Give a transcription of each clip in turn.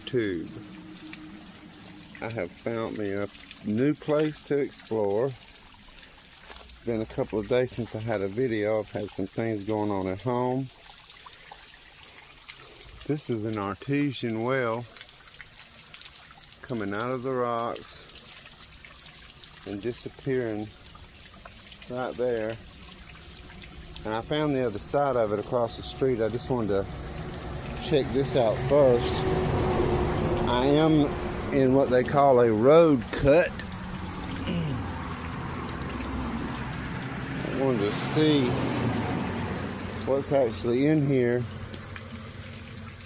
YouTube. I have found me a new place to explore. It's been a couple of days since I had a video. I've had some things going on at home. This is an artesian well coming out of the rocks and disappearing right there. And I found the other side of it across the street. I just wanted to check this out first. I am in what they call a road cut. I wanted to see what's actually in here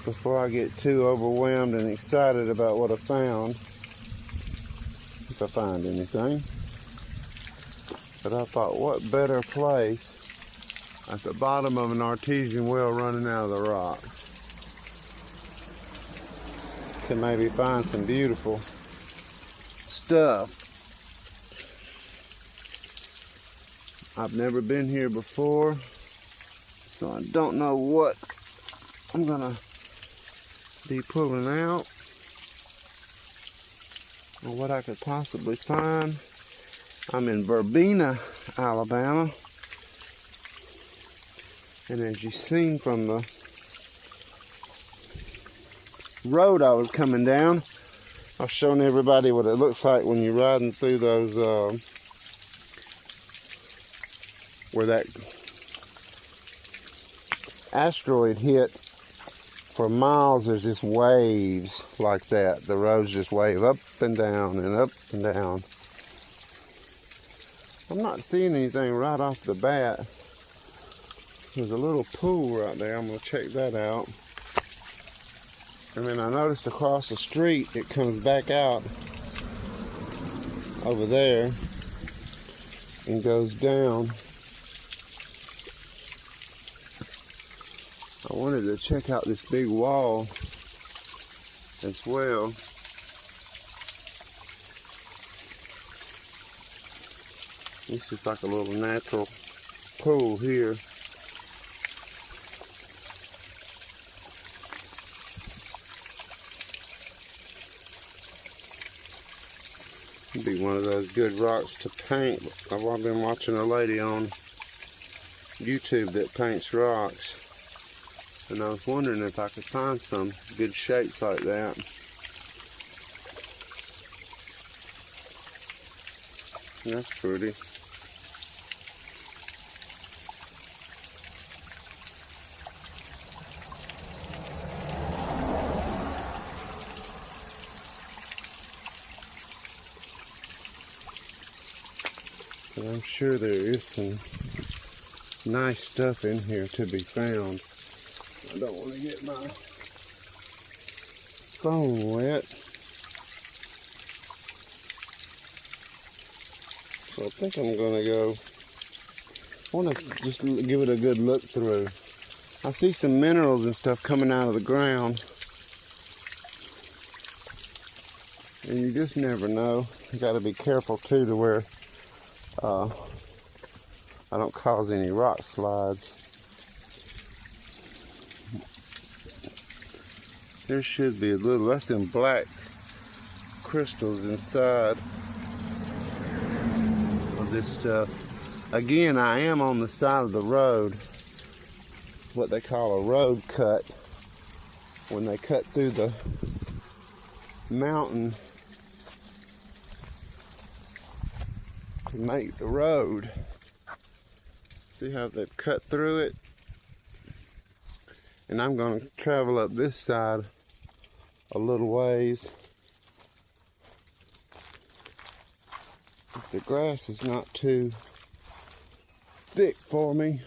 before I get too overwhelmed and excited about what I found, if I find anything. But I thought, what better place at the bottom of an artesian well running out of the rocks to maybe find some beautiful stuff. I've never been here before, so I don't know what I'm gonna be pulling out or what I could possibly find. I'm in Verbena, Alabama, and as you've seen from the road I was coming down, I was showing everybody what it looks like when you're riding through those where that asteroid hit. For miles there's just waves like that. The roads just wave up and down and up and down. I'm not seeing anything right off the bat. There's a little pool right there. I'm going to check that out. And then I noticed across the street it comes back out over there and goes down. I wanted to check out this big wall as well. This is like a little natural pool here. It'd be one of those good rocks to paint. I've been watching a lady on YouTube that paints rocks, and I was wondering if I could find some good shapes like that. That's pretty. And I'm sure there is some nice stuff in here to be found. I don't want to get my phone wet. So I think I'm going to go, I want to just give it a good look through. I see some minerals and stuff coming out of the ground. And you just never know. You got to be careful too to where I don't cause any rock slides. There should be a little, that's them black crystals inside of this stuff. Again, I am on the side of the road, what they call a road cut, when they cut through the mountain to make the road. See how they've cut through it? And I'm going to travel up this side a little ways. If the grass is not too thick for me,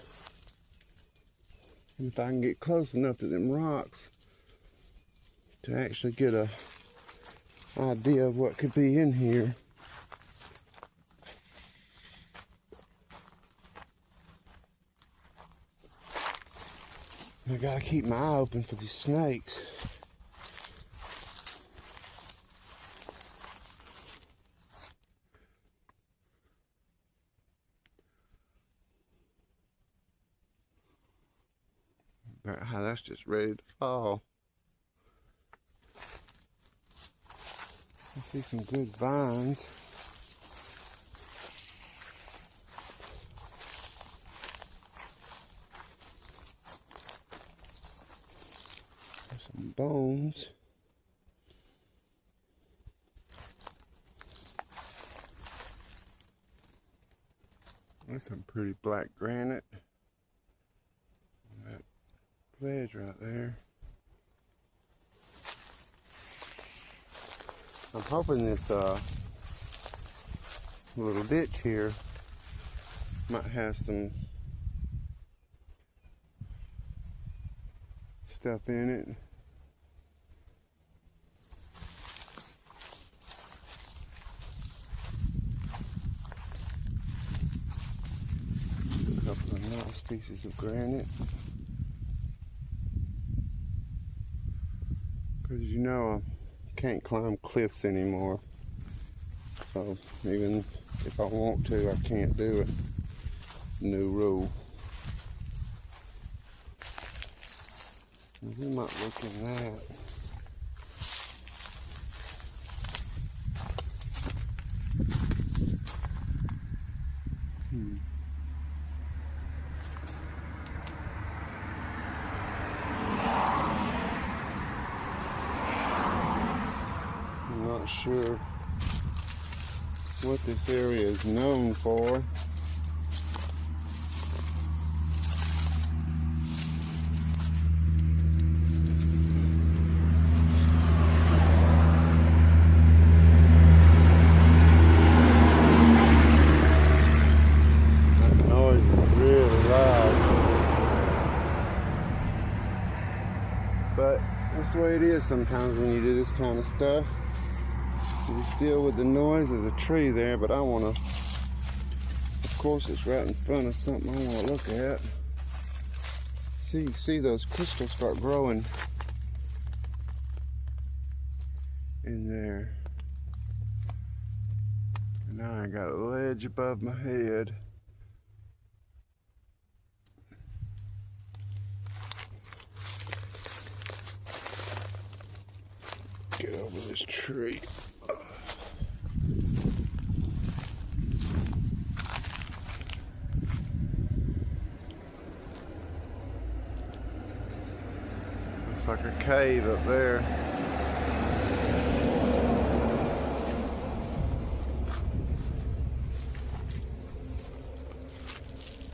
and if I can get close enough to them rocks to actually get a idea of what could be in here. I gotta keep my eye open for these snakes. How that's just ready to fall. I see some good vines. There's some bones. There's some pretty black granite. That ledge right there. I'm hoping this little ditch here might have some stuff in it. A couple of nice pieces of granite. Because you know I can't climb cliffs anymore. So even if I want to, I can't do it. New rule. We might look in that. I'm not sure what this area is known for. That noise is really loud. But that's the way it is sometimes when you do this kind of stuff. You just deal with the noise. There's a tree there, but I want to, of course it's right in front of something I want to look at. See those crystals start growing in there. And now I got a ledge above my head. Get over this tree. Looks like a cave up there.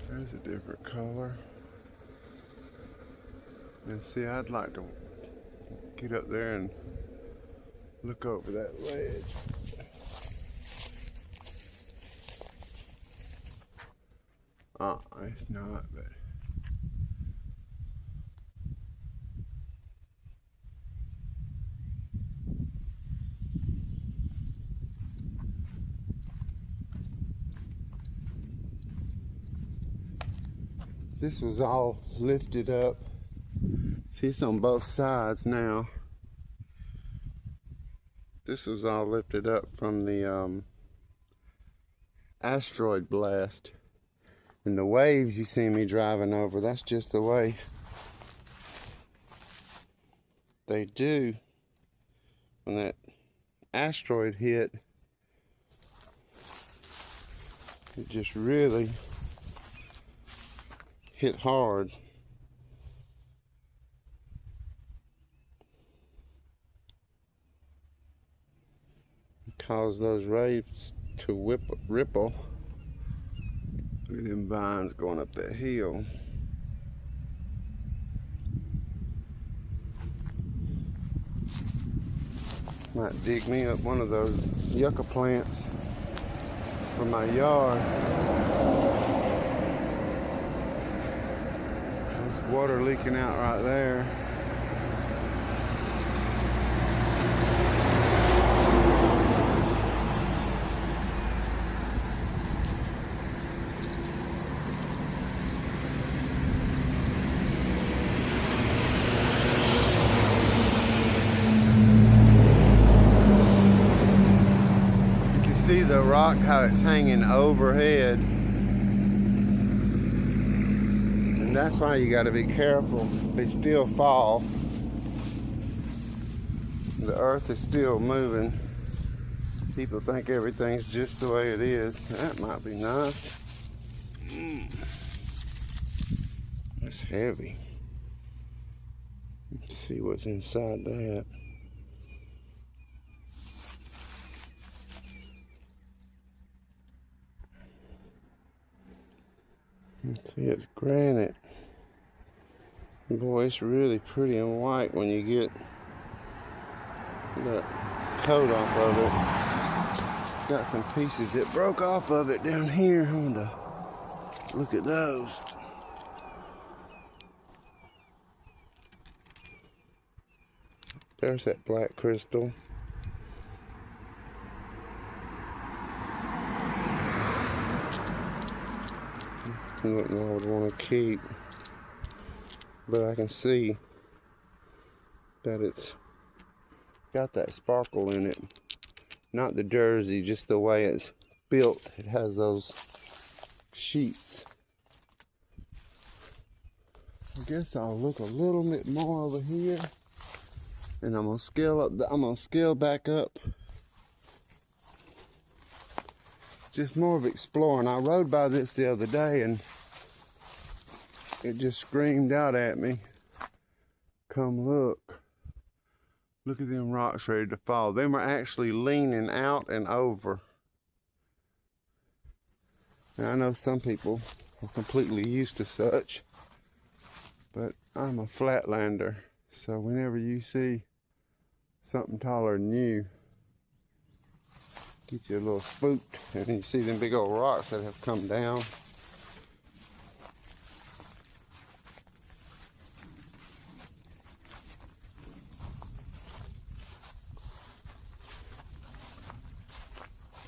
There's a different color. And see, I'd like to get up there and look over that ledge. It's not, but this was all lifted up. See, it's on both sides now. This was all lifted up from the asteroid blast. And the waves you see me driving over, that's just the way they do. When that asteroid hit, it just really hit hard. Cause those waves to ripple. Look at them vines going up that hill. Might dig me up one of those yucca plants for my yard. There's water leaking out right there. See the rock, how it's hanging overhead, and that's why you got to be careful. They still fall. The earth is still moving. People think everything's just the way it is. That might be nice. It's heavy. Let's see what's inside that. Let's see, it's granite. Boy, it's really pretty and white when you get that coat off of it. Got some pieces that broke off of it down here. I'm gonna look at those. There's that black crystal. Nothing I would want to keep, but I can see that it's got that sparkle in it. Not the jersey, just the way it's built. It has those sheets. I guess I'll look a little bit more over here, and I'm gonna scale up. I'm gonna scale back up. Just more of exploring. I rode by this the other day and it just screamed out at me, come look. Look at them rocks ready to fall. Them are actually leaning out and over. Now, I know some people are completely used to such, but I'm a flatlander. So whenever you see something taller than you, get you a little spooked, and then you see them big old rocks that have come down.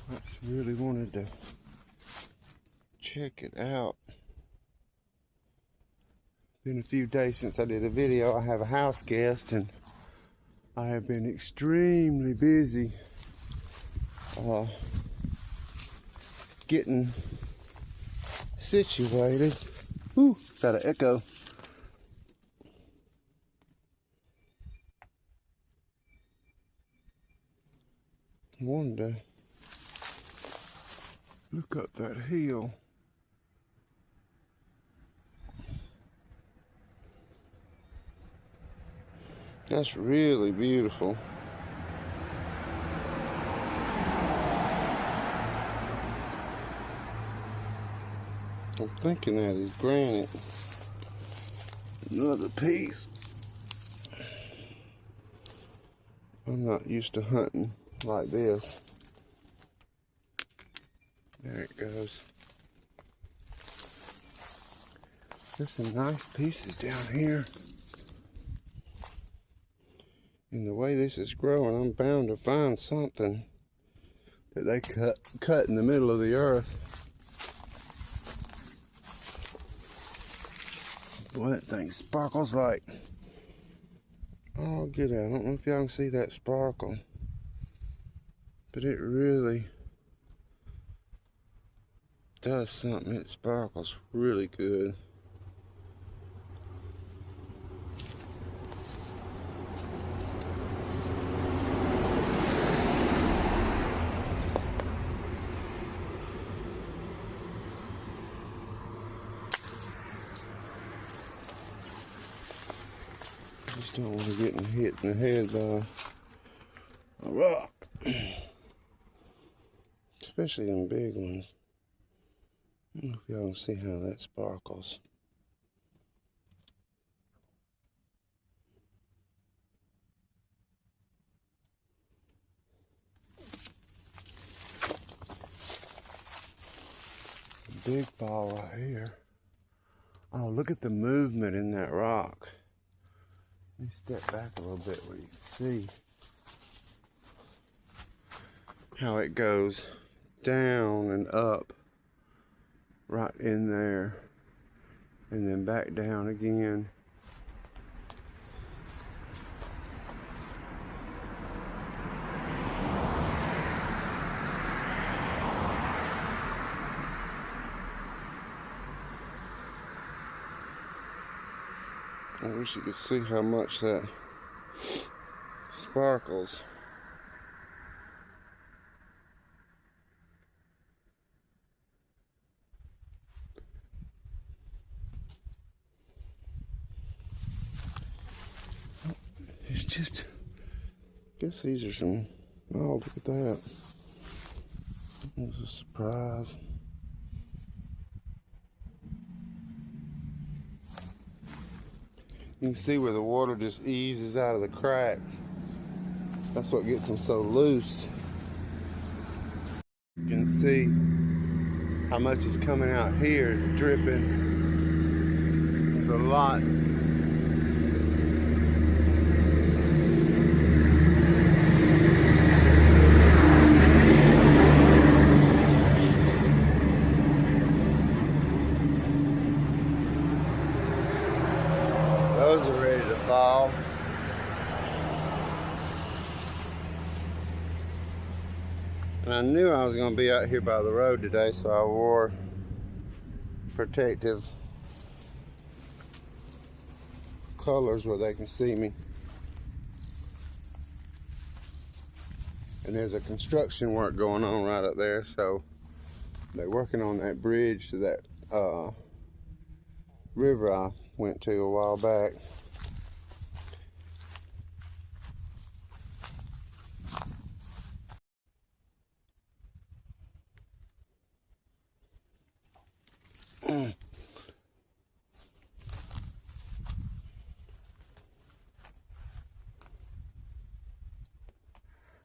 I just really wanted to check it out. Been a few days since I did a video. I have a house guest and I have been extremely busy getting situated. Whew, got an echo. I wanted to look up that hill. That's really beautiful. I'm thinking that is granite. Another piece. I'm not used to hunting like this. There it goes. There's some nice pieces down here. And the way this is growing, I'm bound to find something that they cut in the middle of the earth. Boy, that thing sparkles like, oh, get out. I don't know if y'all can see that sparkle, but it really does something. It sparkles really good. Just don't want to get hit in the head by a rock, especially them big ones. I don't know if y'all can see how that sparkles. A big fall right here. Oh, look at the movement in that rock. Let me step back a little bit where you can see how it goes down and up right in there and then back down again. I wish you could see how much that sparkles. just, I guess these are some, oh, look at that. It's a surprise. You can see where the water just eases out of the cracks. That's what gets them so loose. You can see how much is coming out here. It's dripping. There's a lot. Those are ready to fall. And I knew I was going to be out here by the road today, so I wore protective colors where they can see me. And there's a construction work going on right up there, so they're working on that bridge to that river I went to a while back.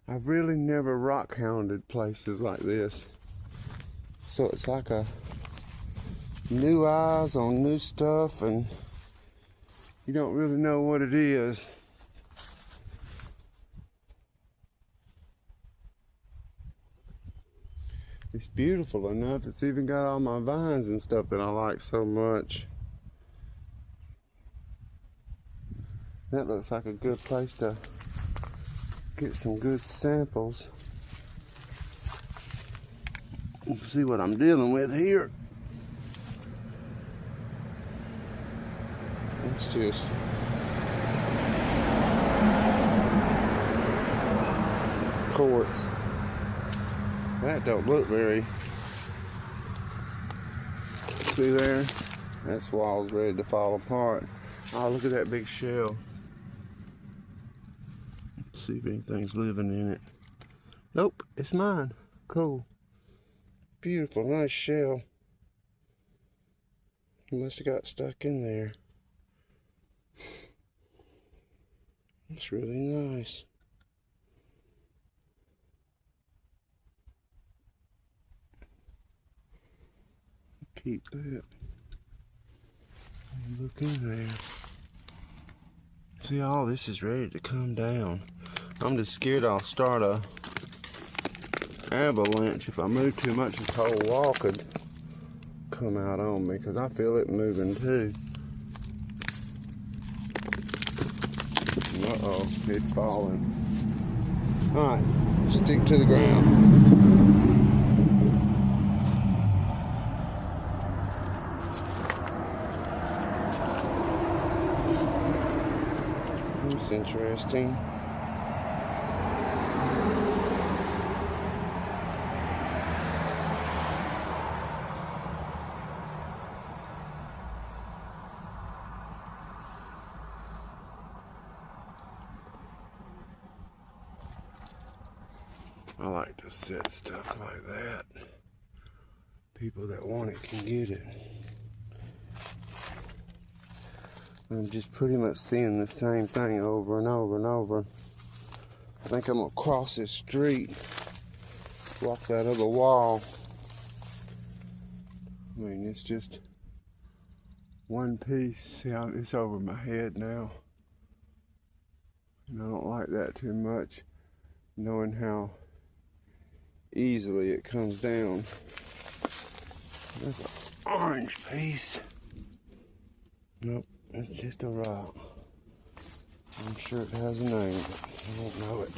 I've really never rockhounded places like this, so it's like a new eyes on new stuff, and you don't really know what it is. It's beautiful enough. It's even got all my vines and stuff that I like so much. That looks like a good place to get some good samples. Let's see what I'm dealing with here. It's just quartz. That don't look very. See there? That wall's ready to fall apart. Oh, look at that big shell. Let's see if anything's living in it. Nope, it's mine. Cool. Beautiful, nice shell. He must have got stuck in there. That's really nice. Keep that. And look in there. See, all this is ready to come down. I'm just scared I'll start a avalanche. If I move too much, this whole wall could come out on me, because I feel it moving too. Uh-oh, it's falling. Alright, stick to the ground. That's interesting. I like to set stuff like that. People that want it can get it. I'm just pretty much seeing the same thing over and over and over. I think I'm gonna cross this street, walk that other wall. I mean, it's just one piece. See how it's over my head now. And I don't like that too much, knowing how easily it comes down. There's an orange piece. Nope, it's just a rock. I'm sure it has a name, but I won't know it.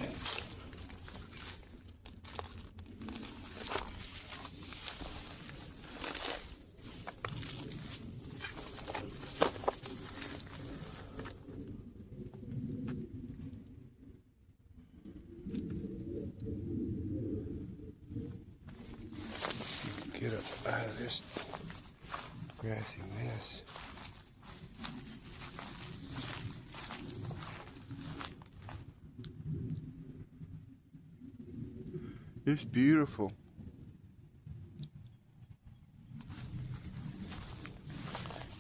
Get up out of this grassy mess. It's beautiful.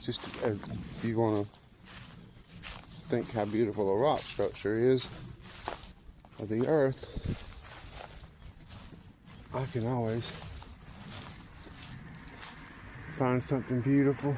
Just as you want to think how beautiful a rock structure is of the earth, I can always find something beautiful.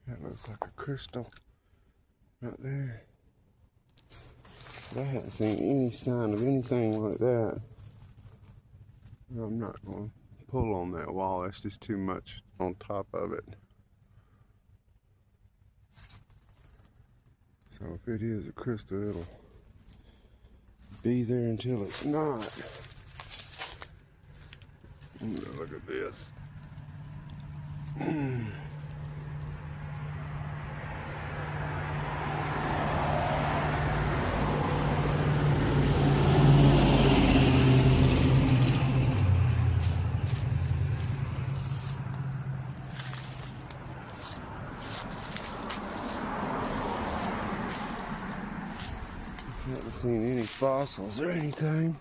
That looks like a crystal right there. But I haven't seen any sign of anything like that. I'm not going to pull on that wall. That's just too much on top of it. So if it is a crystal, it'll be there until it's not. Look at this. Haven't seen any fossils or anything.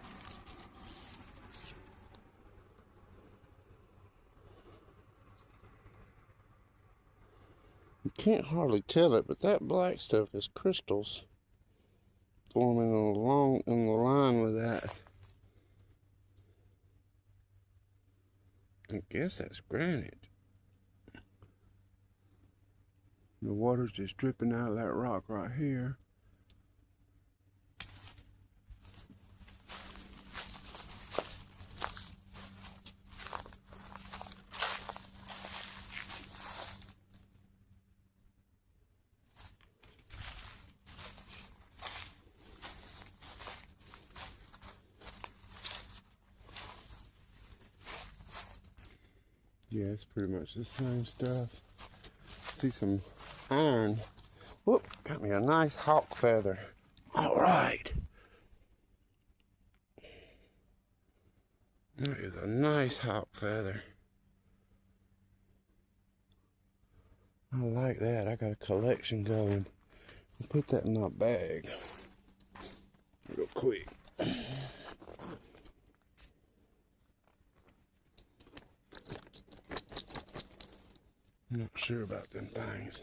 You can't hardly tell it, but that black stuff is crystals forming along in the line with that. I guess that's granite. The water's just dripping out of that rock right here. Yeah, it's pretty much the same stuff. See some iron. Whoop, got me a nice hawk feather. All right. That is a nice hawk feather. I like that. I got a collection going. I'll put that in my bag real quick. I'm not sure about them things.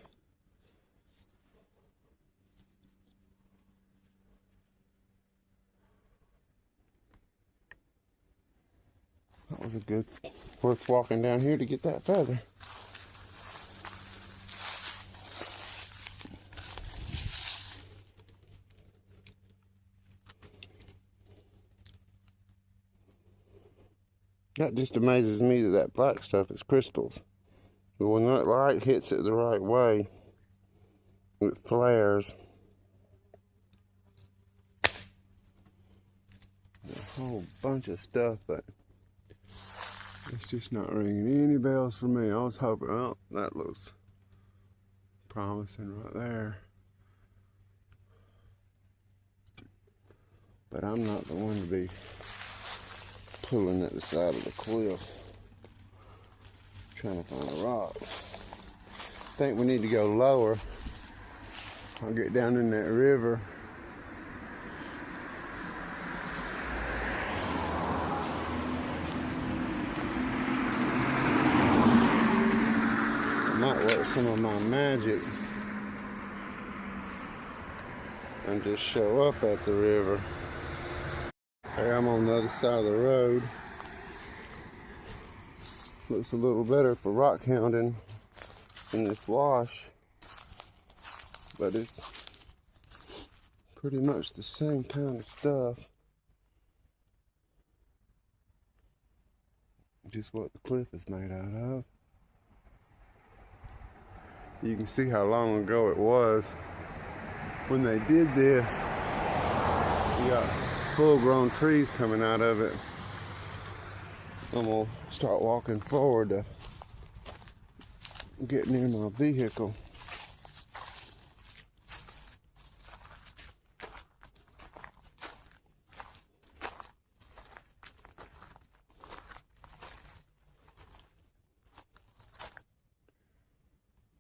That was worth walking down here to get that feather. That just amazes me that black stuff is crystals. But when that light hits it the right way, it flares. A whole bunch of stuff, but it's just not ringing any bells for me. I was hoping, oh, that looks promising right there. But I'm not the one to be pulling at the side of the cliff, trying to find a rock. I think we need to go lower. I'll get down in that river. I might work some of my magic and just show up at the river. Hey, I'm on the other side of the road. Looks a little better for rockhounding in this wash, but it's pretty much the same kind of stuff. Just what the cliff is made out of. You can see how long ago it was when they did this. You got full-grown trees coming out of it. I'm gonna start walking forward to get near my vehicle.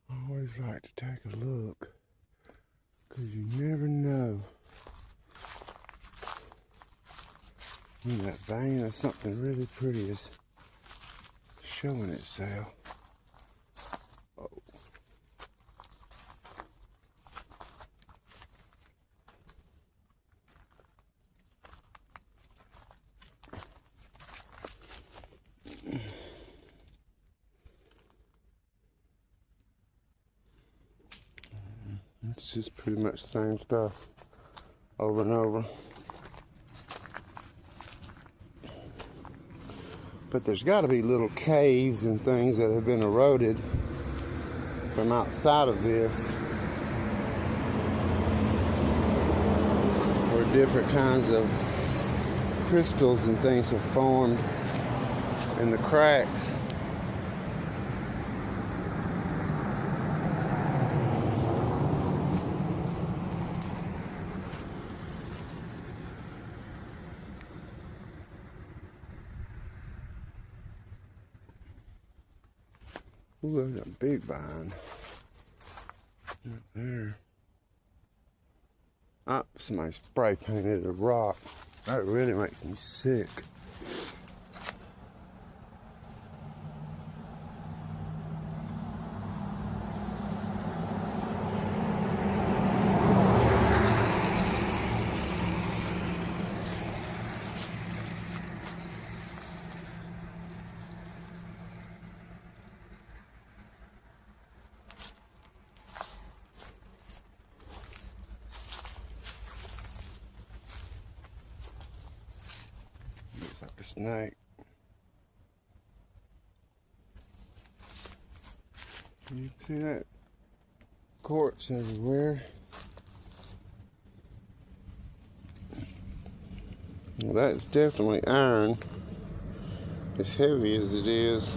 I always like to take a look, because you never know when that vein of something really pretty is showing itself. Oh. It's just pretty much the same stuff over and over. But there's got to be little caves and things that have been eroded from outside of this, where different kinds of crystals and things have formed in the cracks. Ooh, there's a big vine right there. Ah, somebody spray painted a rock. That really makes me sick. Looks like a snake. You can see that quartz everywhere. Well, that's definitely iron, as heavy as it is.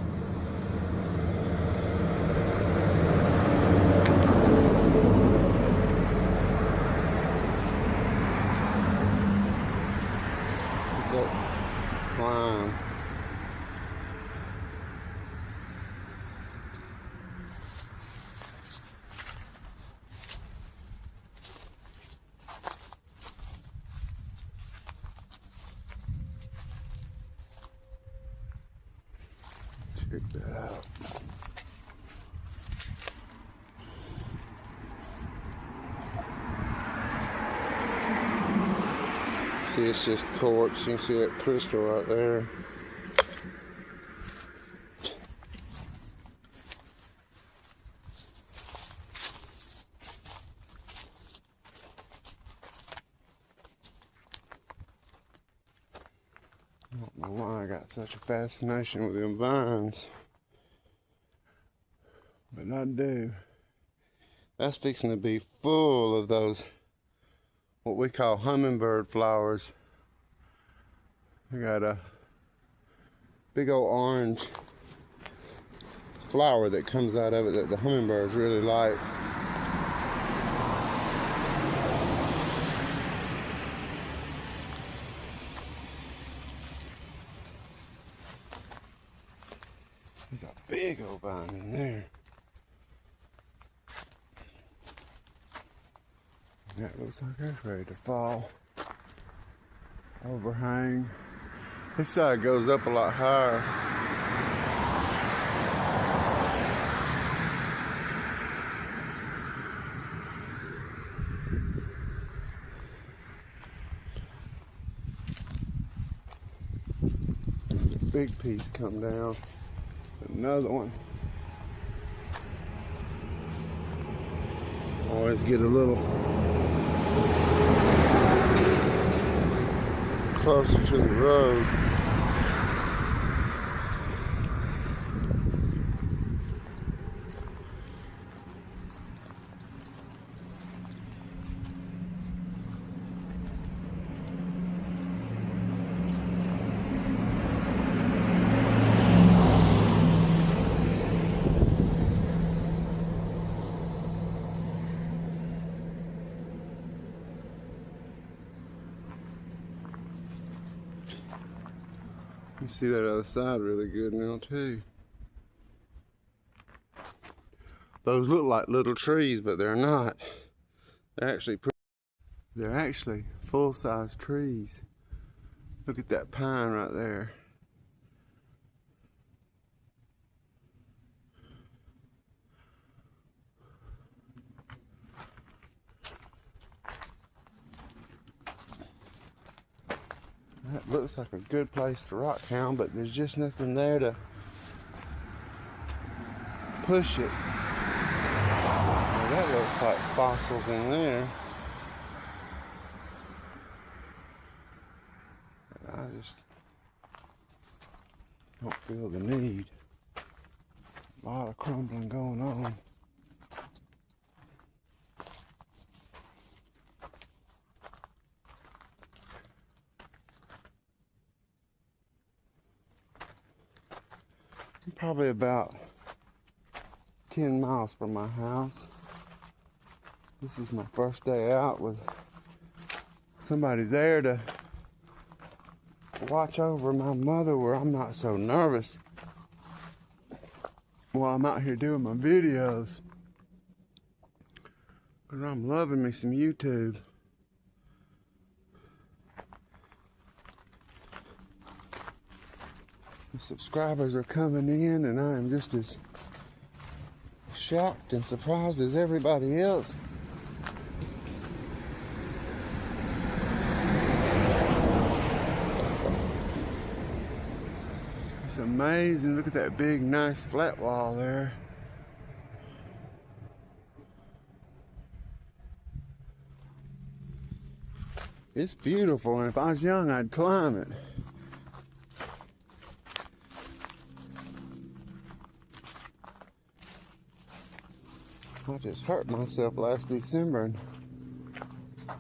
Wow. Check that out. See, it's just quartz. You can see that crystal right there. I don't know why I got such a fascination with them vines, but I do. That's fixing to be full of those, what we call hummingbird flowers. We got a big old orange flower that comes out of it that the hummingbirds really like. There's a big old vine in there. That looks like it's ready to fall. Overhang. This side goes up a lot higher. Big piece come down. Another one. Always get a little closer to the road. You see that other side really good now too. Those look like little trees, but they're not. They're actually full-size trees. Look at that pine right there. That looks like a good place to rockhound, but there's just nothing there to push it. Well, that looks like fossils in there. I just don't feel the need. A lot of crumbling going on. I'm probably about 10 miles from my house. This is my first day out with somebody there to watch over my mother, where I'm not so nervous while I'm out here doing my videos, because I'm loving me some YouTube. The subscribers are coming in, and I am just as shocked and surprised as everybody else. It's amazing. Look at that big, nice flat wall there. It's beautiful, and if I was young, I'd climb it. I just hurt myself last December, and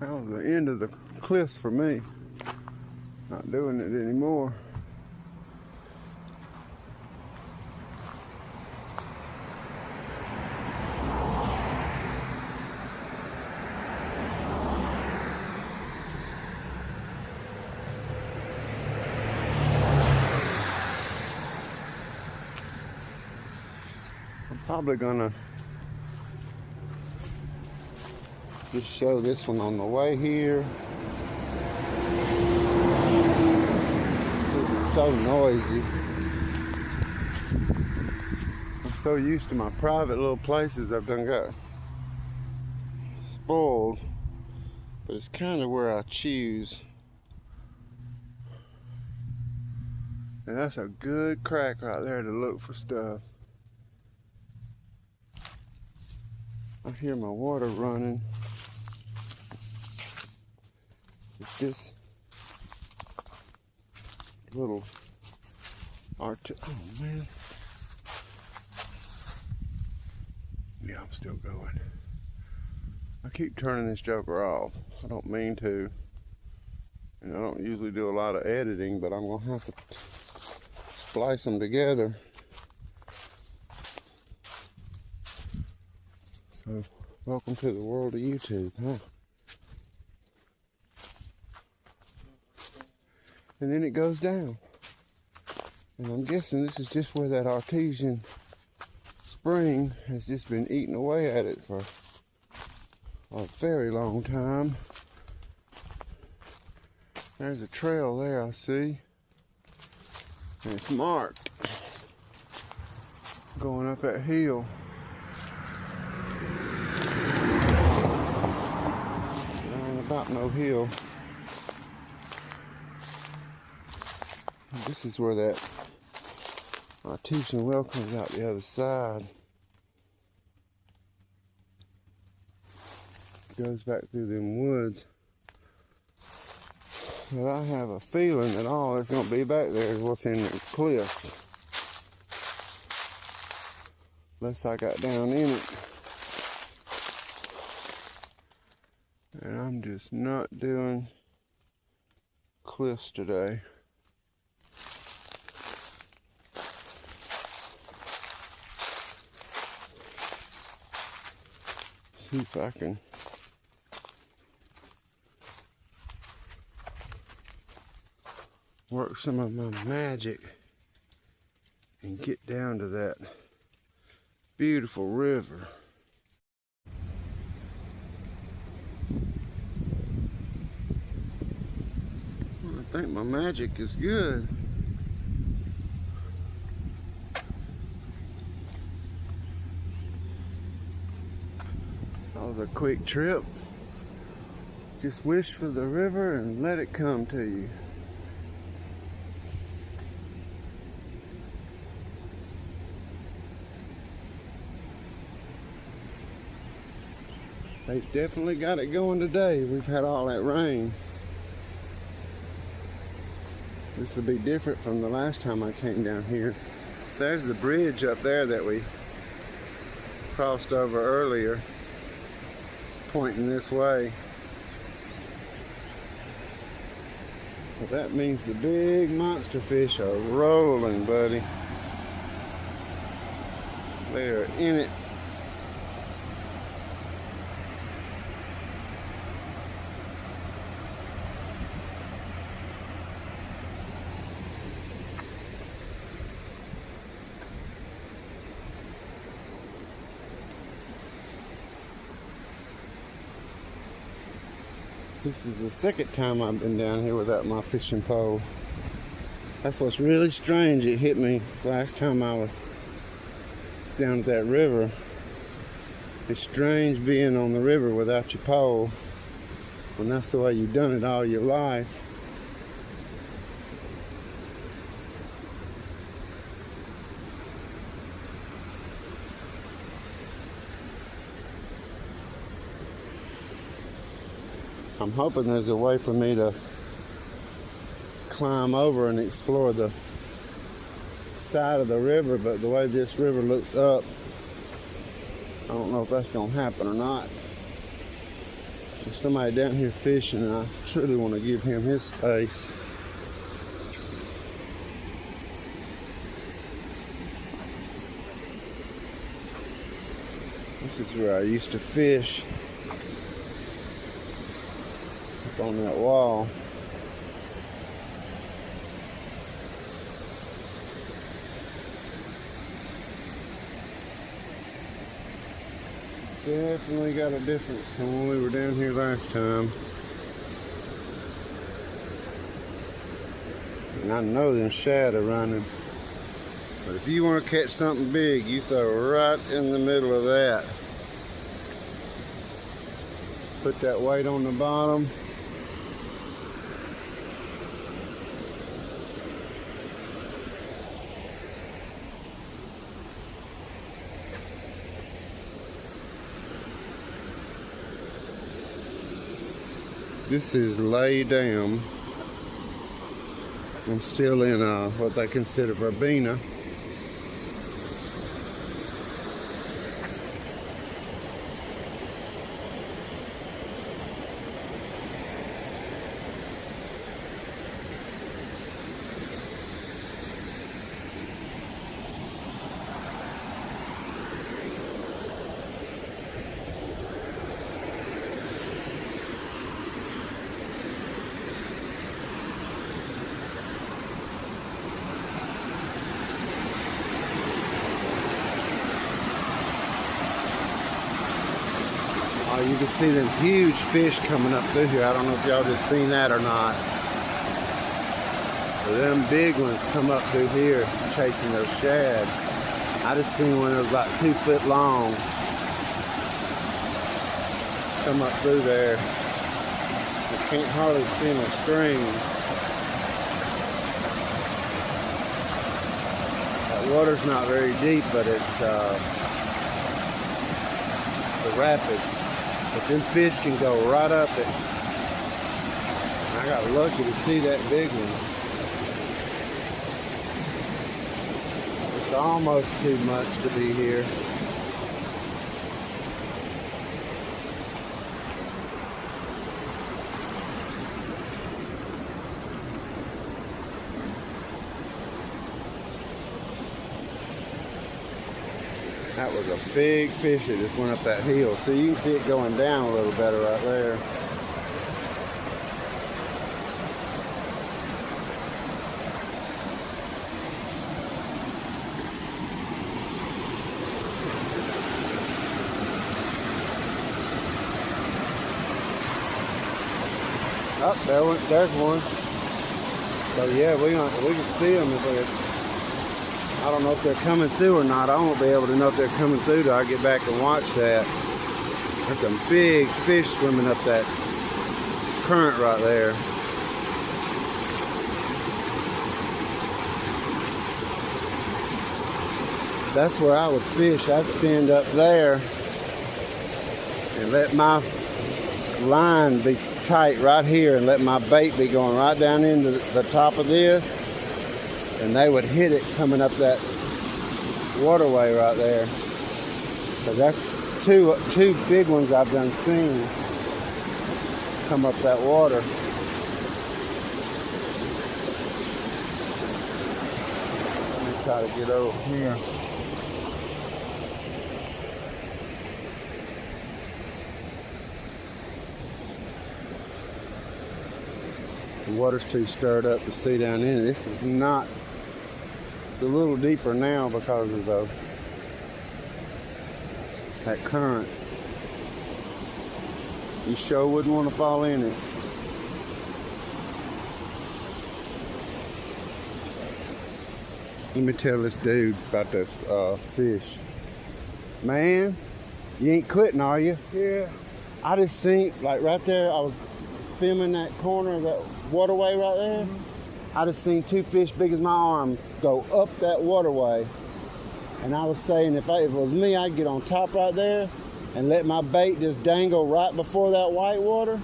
that was the end of the cliffs for me. Not doing it anymore. I'm probably gonna just show this one on the way here. This is so noisy. I'm so used to my private little places I've done got spoiled, but it's kind of where I choose. And that's a good crack right there to look for stuff. I hear my water running. It's this little oh man. Yeah, I'm still going. I keep turning this joker off. I don't mean to. And I don't usually do a lot of editing, but I'm gonna have to splice them together. So, welcome to the world of YouTube, huh? And then it goes down. And I'm guessing this is just where that artesian spring has just been eating away at it for a very long time. There's a trail there I see. And it's marked. Going up that hill. There ain't about no hill. This is where that artesian well comes out the other side. It goes back through them woods. But I have a feeling that all that's going to be back there is what's in the cliffs. Unless I got down in it. And I'm just not doing cliffs today. See if I can work some of my magic and get down to that beautiful river. I think my magic is good. That was a quick trip. Just wish for the river and let it come to you. They've definitely got it going today. We've had all that rain. This will be different from the last time I came down here. There's the bridge up there that we crossed over earlier, pointing this way. So that means the big monster fish are rolling, buddy. They are in it. This is the second time I've been down here without my fishing pole. That's what's really strange. It hit me last time I was down at that river. It's strange being on the river without your pole when that's the way you've done it all your life. I'm hoping there's a way for me to climb over and explore the side of the river, but the way this river looks up, I don't know if that's going to happen or not. There's somebody down here fishing, and I truly want to give him his space. This is where I used to fish. On that wall. Definitely got a difference from when we were down here last time. And I know them shad are running. But if you want to catch something big, you throw right in the middle of that. Put that weight on the bottom. This is Lay Dam. I'm still in what they consider Verbena. You can see them huge fish coming up through here. I don't know if y'all just seen that or not. But them big ones come up through here chasing those shad. I just seen one that was about 2 foot long come up through there. You can't hardly see my screen. That water's not very deep, but it's the rapid. But them fish can go right up it. I got lucky to see that big one. It's almost too much to be here. That was a big fish that just went up that hill. So you can see it going down a little better right there. Oh, there's one. So yeah, we can see them if they're, I don't know if they're coming through or not. I won't be able to know if they're coming through till I get back and watch that. There's some big fish swimming up that current right there. That's where I would fish. I'd stand up there and let my line be tight right here and let my bait be going right down into the top of this, and they would hit it coming up that waterway right there. So that's two big ones I've done seen come up that water. Let me try to get over here. The water's too stirred up to see down in it. This is not, it's a little deeper now because of that current. You sure wouldn't want to fall in it. Let me tell this dude about this fish. Man, you ain't quitting, are you? Yeah. I just seen, like right there, I was filming that corner of that waterway right there. I just seen two fish big as my arm go up that waterway. And I was saying if it was me, I'd get on top right there and let my bait just dangle right before that white water.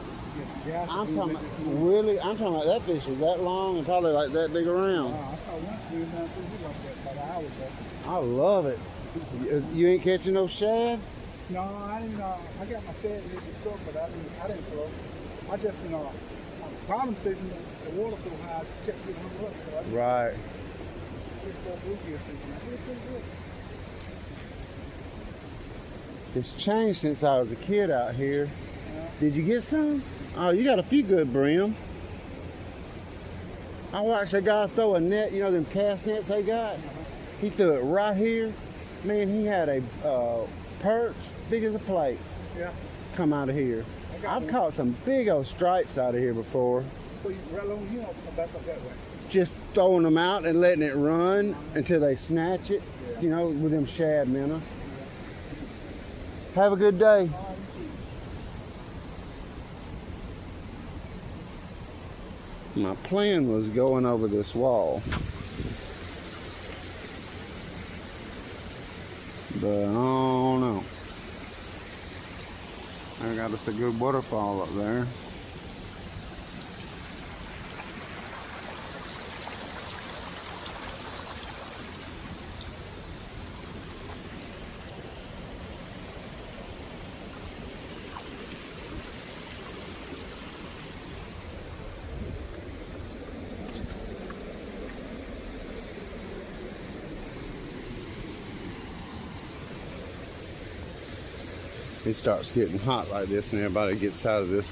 Yeah, I'm talking about that fish was that long and probably like that big around. I saw one swim down through here like that about an hour ago. I love it. You ain't catching no shad? No, I didn't. I got my shad in the truck, but I didn't throw. I just, bottom fishing, the water so high, I kept getting hung up. So I just Right. fished that bluegill fishing. I did pretty good. It's changed since I was a kid out here. Did you get some? Oh, you got a few good brim. I watched a guy throw a net, you know them cast nets they got? He threw it right here. Man, he had a perch big as a plate Yeah. come out of here. I've caught some big old stripes out of here before. So you right along here, I'll come back up that way. Just throwing them out and letting it run until they snatch it, you know, with them shad minnow. Have a good day. My plan was going over this wall, but I don't know. I got us a good waterfall up there. It starts getting hot like this and everybody gets out of this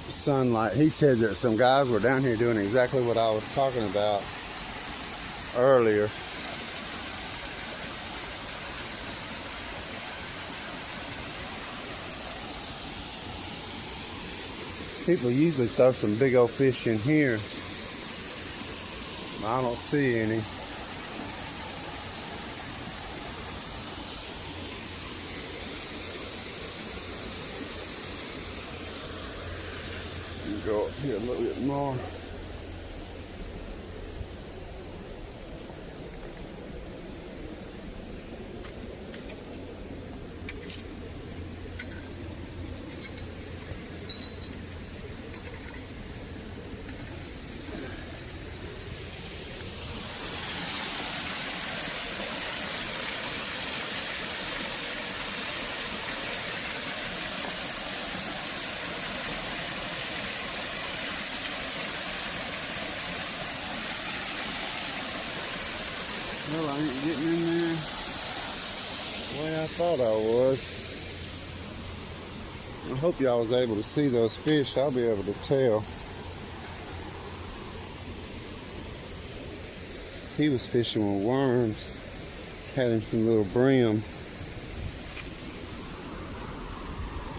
sunlight. He said that some guys were down here doing exactly what I was talking about earlier. People usually throw some big old fish in here. I don't see any. Go up here a little bit more. Well, I ain't getting in there the way I thought I was. I hope y'all was able to see those fish. I'll be able to tell. He was fishing with worms. Had him some little brim.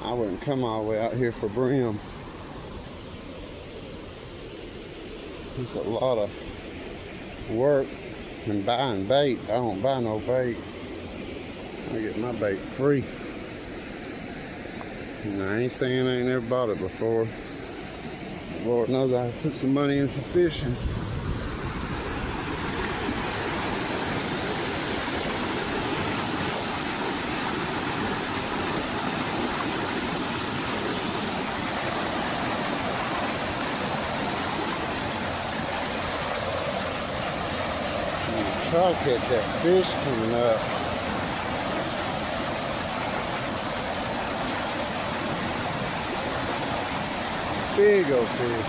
I wouldn't come all the way out here for brim. There's a lot of work in buying bait. I don't buy no bait. I get my bait free. And I ain't saying I ain't never bought it before. Lord knows I put some money in some fishing. Try to catch that fish coming up. Big old fish.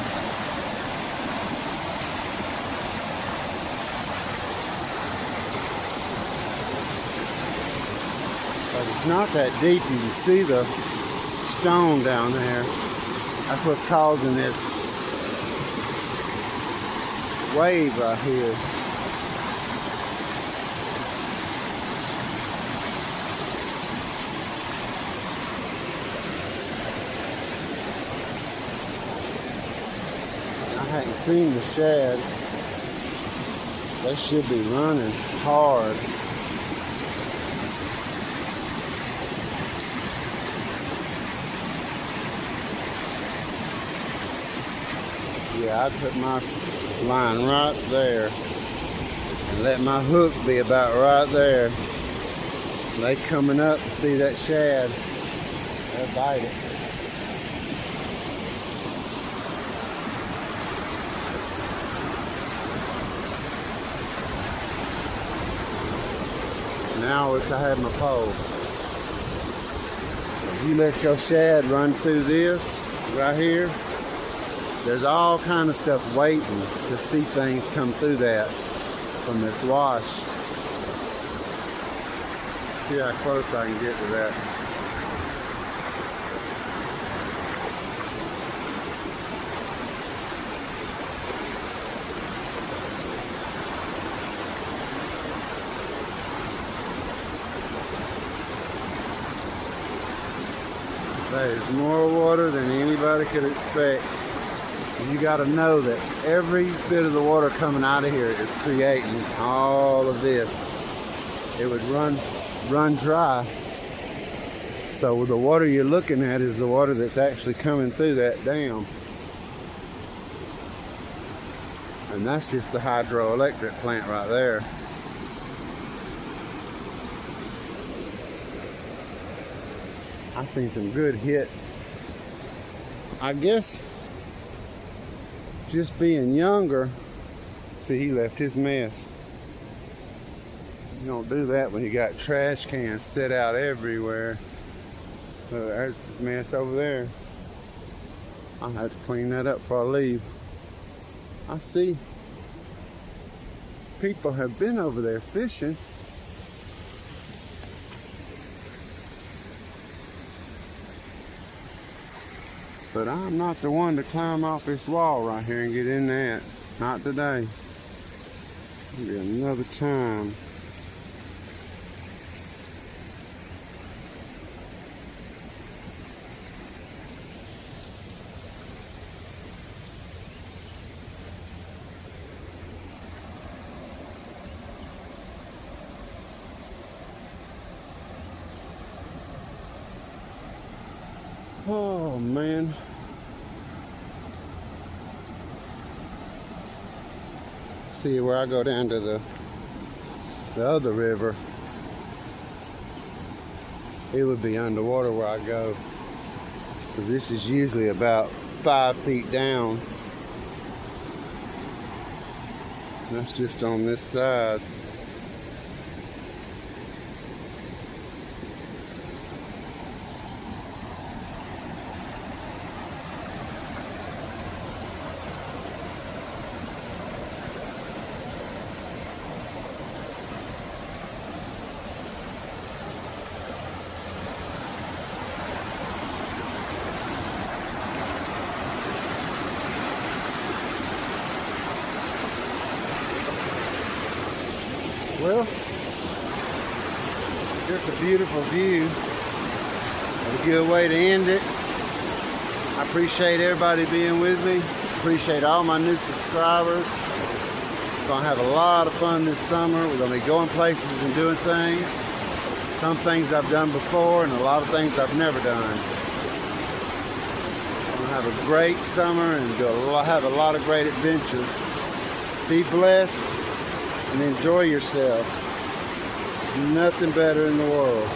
But it's not that deep. You can see the stone down there. That's what's causing this wave right here. I hadn't seen the shad. They should be running hard. Yeah, I'd put my line right there and let my hook be about right there. They coming up to see that shad, they'll bite it. Now I wish I had my pole. If you let your shad run through this right here, there's all kind of stuff waiting to see things come through that from this wash. See how close I can get to that. There's more water than anybody could expect. You got to know that every bit of the water coming out of here is creating all of this. It would run dry. So the water you're looking at is the water that's actually coming through that dam. And that's just the hydroelectric plant right there. I've seen some good hits. I guess just being younger. See, he left his mess. You don't do that when you got trash cans set out everywhere. There's this mess over there. I'll have to clean that up before I leave. I see people have been over there fishing. But I'm not the one to climb off this wall right here and get in that. Not today. Maybe another time. Oh man. See, where I go down to the other river, it would be underwater where I go, because this is usually about 5 feet down. That's just on this side. Well, just a beautiful view. A good way to end it. I appreciate everybody being with me. Appreciate all my new subscribers. Gonna have a lot of fun this summer. We're gonna be going places and doing things. Some things I've done before and a lot of things I've never done. Gonna have a great summer and have a lot of great adventures. Be blessed and enjoy yourself. Nothing better in the world.